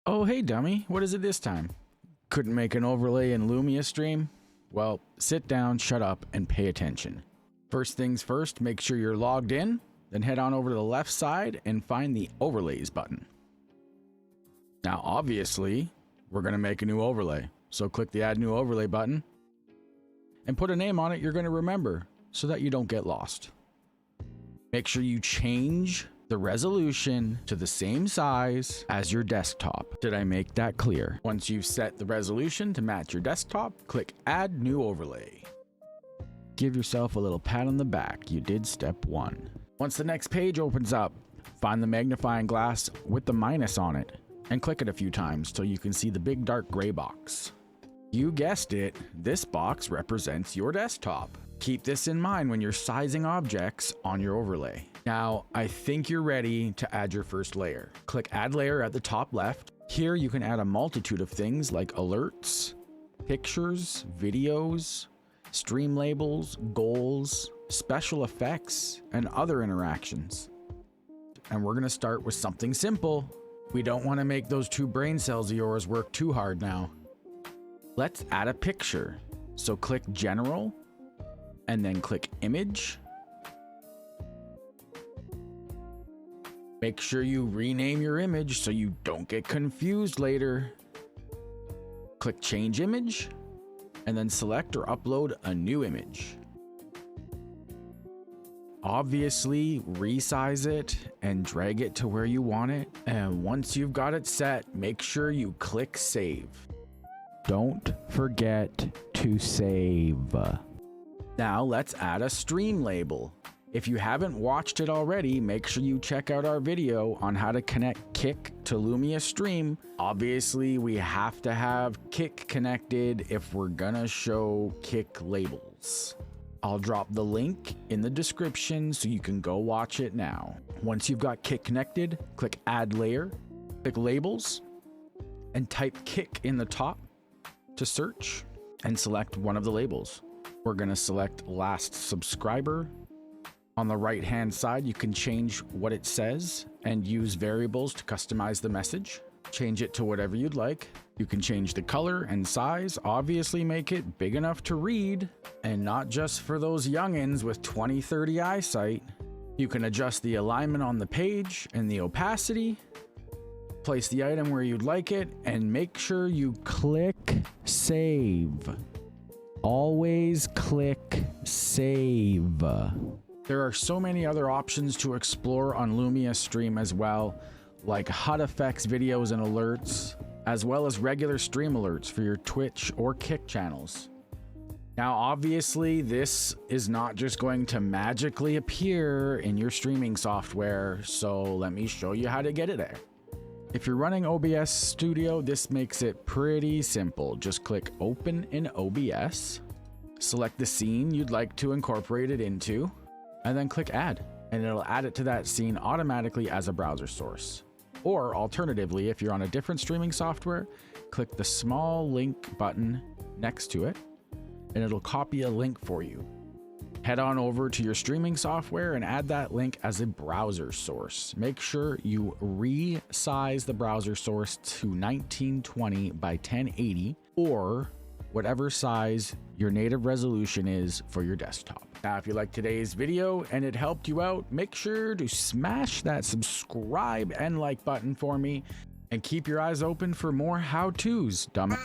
Oh, hey dummy, what is it this time? Couldn't make an overlay in Lumia stream? Well, sit down, shut up, and pay attention. First things first, make sure you're logged in, then head on over to the left side and find the Overlays button. Now, obviously, we're going to make a new overlay, so click the Add New Overlay button and put a name on it you're going to remember so that you don't get lost. Make sure you change the resolution to the same size as your desktop. Did I make that clear? Once you've set the resolution to match your desktop, click Add New Overlay. Give yourself a little pat on the back. You did step 1. Once the next page opens up, find the magnifying glass with the minus on it and click it a few times till you can see the big dark gray box. You guessed it, this box represents your desktop. Keep this in mind when you're sizing objects on your overlay. Now, I think you're ready to add your first layer. Click Add Layer at the top left. Here you can add a multitude of things like alerts, pictures, videos, stream labels, goals, special effects, and other interactions. And we're gonna start with something simple. We don't wanna make those 2 brain cells of yours work too hard now. Let's add a picture. So click General, and then click Image. Make sure you rename your image so you don't get confused later. Click Change Image, and then select or upload a new image. Obviously, resize it and drag it to where you want it. And once you've got it set, make sure you click Save. Don't forget to save. Now let's add a stream label. If you haven't watched it already, make sure you check out our video on how to connect Kick to Lumia Stream. Obviously, we have to have Kick connected if we're gonna show Kick labels. I'll drop the link in the description so you can go watch it now. Once you've got Kick connected, click Add Layer, click Labels, and type Kick in the top to search and select one of the labels. We're gonna select Last Subscriber. On the right hand side, you can change what it says and use variables to customize the message. Change it to whatever you'd like. You can change the color and size, obviously make it big enough to read, and not just for those youngins with 20/30 eyesight. You can adjust the alignment on the page and the opacity. Place the item where you'd like it, and make sure you click Save. Always click Save. There are so many other options to explore on Lumia Stream as well, like HUD effects, videos, and alerts, as well as regular stream alerts for your Twitch or Kick channels. Now, obviously, this is not just going to magically appear in your streaming software, so let me show you how to get it there. If you're running OBS Studio, this makes it pretty simple. Just click Open in OBS, select the scene you'd like to incorporate it into, and then click Add, and it'll add it to that scene automatically as a browser source. Or alternatively, if you're on a different streaming software, click the small link button next to it, and it'll copy a link for you. Head on over to your streaming software and add that link as a browser source. Make sure you resize the browser source to 1920 by 1080 or whatever size your native resolution is for your desktop. Now, if you liked today's video and it helped you out, make sure to smash that subscribe and like button for me and keep your eyes open for more how-tos, dumb.